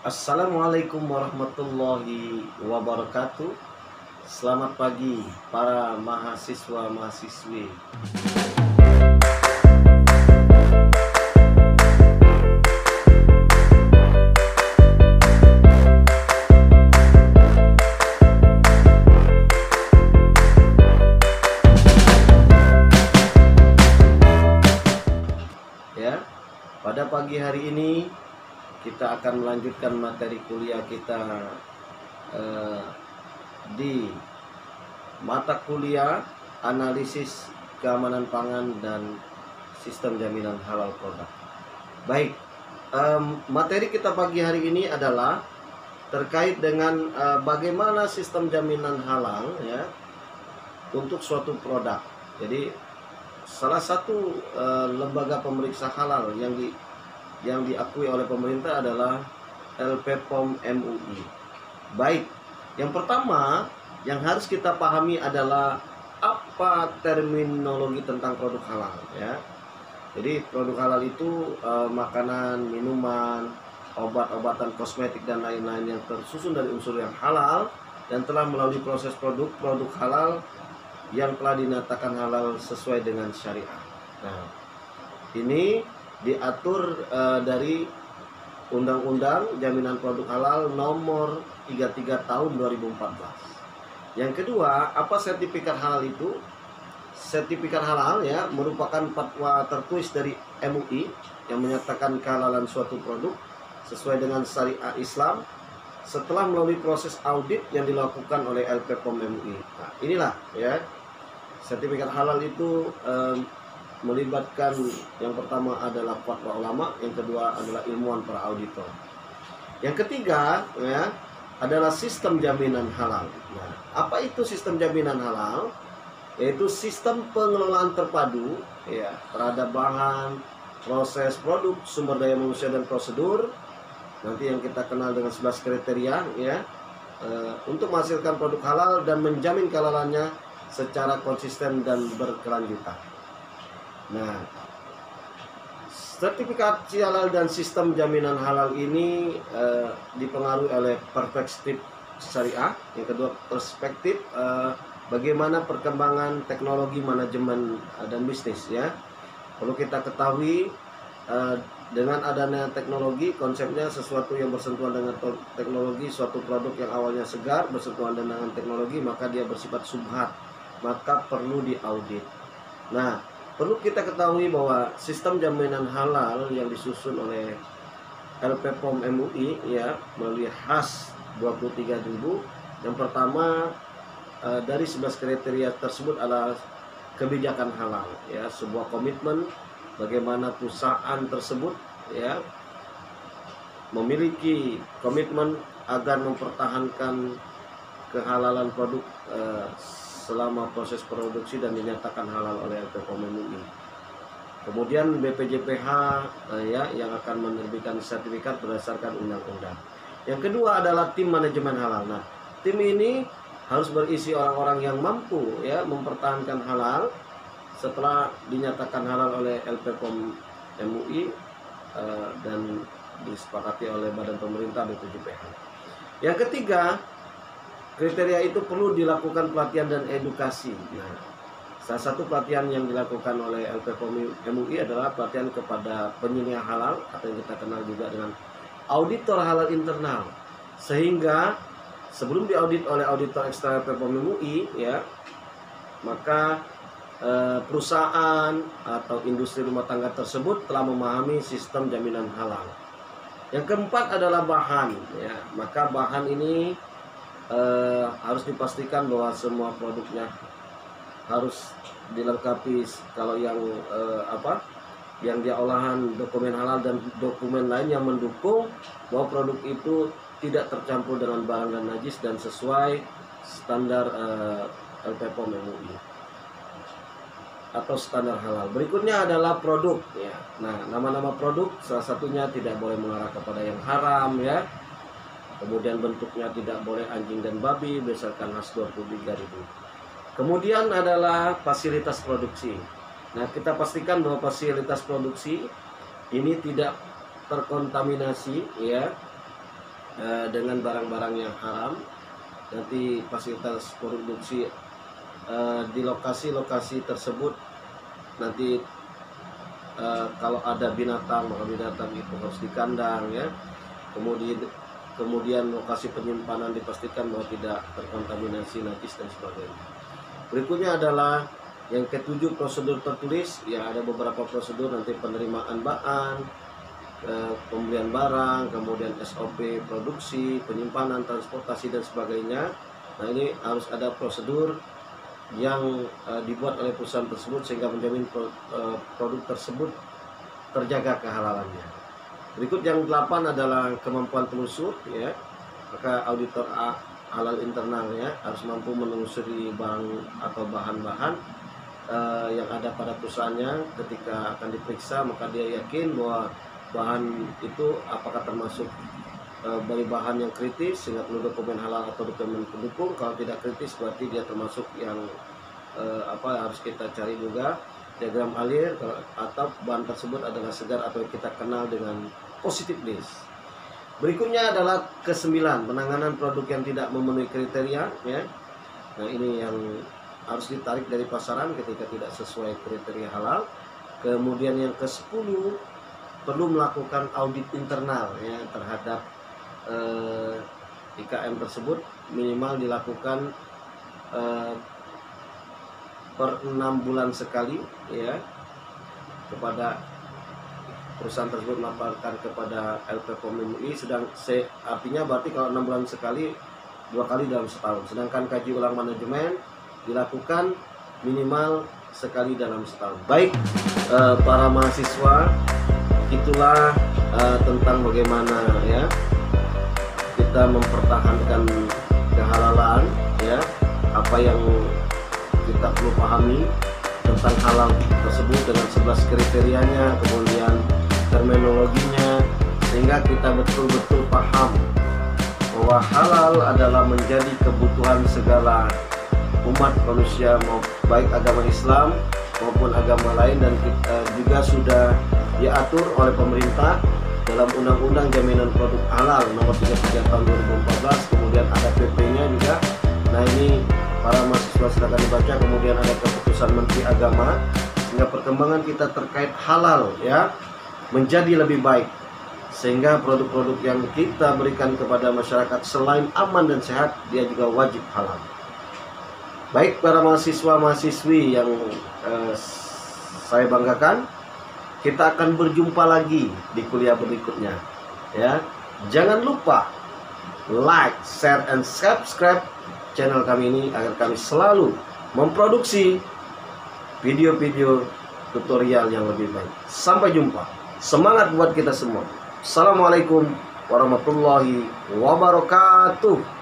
Assalamualaikum warahmatullahi wabarakatuh. Selamat pagi para mahasiswa-mahasiswi. Ya, pada pagi hari ini kita akan melanjutkan materi kuliah kita di mata kuliah analisis keamanan pangan dan sistem jaminan halal produk. Baik, materi kita pagi hari ini adalah terkait dengan bagaimana sistem jaminan halal ya untuk suatu produk. Jadi salah satu lembaga pemeriksa halal yang diakui oleh pemerintah adalah LPPOM MUI. Baik, yang pertama yang harus kita pahami adalah apa terminologi tentang produk halal ya. Jadi produk halal itu makanan, minuman, obat-obatan, kosmetik dan lain-lain yang tersusun dari unsur yang halal dan telah melalui proses produk halal yang telah dinyatakan halal sesuai dengan syariah. Nah, ini diatur dari Undang-Undang Jaminan Produk Halal nomor 33 tahun 2014. Yang kedua, apa sertifikat halal itu? Sertifikat halal ya merupakan fatwa tertulis dari MUI yang menyatakan kehalalan suatu produk sesuai dengan syariah Islam setelah melalui proses audit yang dilakukan oleh LPPOM MUI. Nah, inilah ya. Sertifikat halal itu melibatkan yang pertama adalah fatwa ulama, yang kedua adalah ilmuwan para auditor. Yang ketiga ya adalah sistem jaminan halal. Nah, apa itu sistem jaminan halal? Yaitu sistem pengelolaan terpadu ya terhadap bahan, proses, produk, sumber daya manusia dan prosedur. Nanti yang kita kenal dengan 11 kriteria ya untuk menghasilkan produk halal dan menjamin kehalalannya secara konsisten dan berkelanjutan. Nah, sertifikasi halal dan sistem jaminan halal ini dipengaruhi oleh perspektif syariah. Yang kedua, perspektif bagaimana perkembangan teknologi manajemen dan bisnis ya. Perlu kita ketahui dengan adanya teknologi, konsepnya sesuatu yang bersentuhan dengan teknologi, suatu produk yang awalnya segar bersentuhan dengan teknologi, maka dia bersifat subhat, maka perlu diaudit. Nah, perlu kita ketahui bahwa sistem jaminan halal yang disusun oleh LPPOM MUI ya melalui HAS 23.000. Yang pertama dari 11 kriteria tersebut adalah kebijakan halal ya, sebuah komitmen bagaimana perusahaan tersebut ya memiliki komitmen agar mempertahankan kehalalan produk selama proses produksi dan dinyatakan halal oleh LPPOM MUI. Kemudian BPJPH ya yang akan menerbitkan sertifikat berdasarkan undang-undang. Yang kedua adalah tim manajemen halal. Nah, tim ini harus berisi orang-orang yang mampu ya mempertahankan halal setelah dinyatakan halal oleh LPPOM MUI dan disepakati oleh badan pemerintah BPJPH. Yang ketiga, kriteria itu perlu dilakukan pelatihan dan edukasi. Nah, salah satu pelatihan yang dilakukan oleh LPPOM MUI adalah pelatihan kepada penyelia halal atau yang kita kenal juga dengan auditor halal internal. Sehingga sebelum diaudit oleh auditor eksternal LPPOM MUI ya, maka perusahaan atau industri rumah tangga tersebut telah memahami sistem jaminan halal. Yang keempat adalah bahan ya, maka bahan ini harus dipastikan bahwa semua produknya harus dilengkapi kalau yang yang dia olahan dokumen halal dan dokumen lain yang mendukung bahwa produk itu tidak tercampur dengan barang dan najis dan sesuai standar LPPOM MUI atau standar halal. Berikutnya adalah produk ya. Nah, nama-nama produk salah satunya tidak boleh mengarah kepada yang haram ya. Kemudian bentuknya tidak boleh anjing dan babi berdasarkan HAS 23.000. Kemudian adalah fasilitas produksi. Nah, kita pastikan bahwa fasilitas produksi ini tidak terkontaminasi ya dengan barang-barang yang haram. Nanti fasilitas produksi di lokasi-lokasi tersebut nanti kalau ada binatang, maka binatang itu harus dikandang ya. Kemudian lokasi penyimpanan dipastikan bahwa tidak terkontaminasi najis dan sebagainya. Berikutnya adalah yang ketujuh, prosedur tertulis. Ya, ada beberapa prosedur, nanti penerimaan bahan, pembelian barang, kemudian SOP produksi, penyimpanan, transportasi dan sebagainya. Nah, ini harus ada prosedur yang dibuat oleh perusahaan tersebut sehingga menjamin produk tersebut terjaga kehalalannya. Berikut yang 8 adalah kemampuan telusur ya. Maka auditor halal internal ya harus mampu menelusuri barang atau bahan-bahan yang ada pada perusahaannya. Ketika akan diperiksa, maka dia yakin bahwa bahan itu apakah termasuk dari bahan yang kritis sehingga perlu dokumen halal atau dokumen pendukung. Kalau tidak kritis berarti dia termasuk yang harus kita cari juga diagram alir, atau bahan tersebut adalah segar atau kita kenal dengan positive list. Berikutnya adalah ke-9, penanganan produk yang tidak memenuhi kriteria ya. Nah, ini yang harus ditarik dari pasaran ketika tidak sesuai kriteria halal. Kemudian yang ke-10, perlu melakukan audit internal ya terhadap IKM tersebut, minimal dilakukan per 6 bulan sekali ya, kepada perusahaan tersebut melaporkan kepada LPPOM MUI. Artinya berarti kalau 6 bulan sekali, 2 kali dalam setahun. Sedangkan kaji ulang manajemen dilakukan minimal sekali dalam setahun. Baik, para mahasiswa, itulah tentang bagaimana ya kita mempertahankan kehalalan ya, apa yang kita perlu pahami tentang halal tersebut dengan 11 kriterianya, kemudian terminologinya, sehingga kita betul-betul paham bahwa halal adalah menjadi kebutuhan segala umat manusia, baik agama Islam maupun agama lain, dan juga sudah diatur oleh pemerintah dalam Undang-Undang Jaminan Produk Halal Nomor 33 Tahun 2014. Kemudian ada PP-nya juga. Nah, ini para mahasiswa silakan dibaca. Kemudian ada keputusan Menteri Agama, sehingga perkembangan kita terkait halal ya menjadi lebih baik, sehingga produk-produk yang kita berikan kepada masyarakat selain aman dan sehat, dia juga wajib halal. Baik para mahasiswa-mahasiswi yang saya banggakan, kita akan berjumpa lagi di kuliah berikutnya ya. Jangan lupa like, share, and subscribe channel kami ini agar kami selalu memproduksi video-video tutorial yang lebih baik. Sampai jumpa. Semangat buat kita semua. Assalamualaikum warahmatullahi wabarakatuh.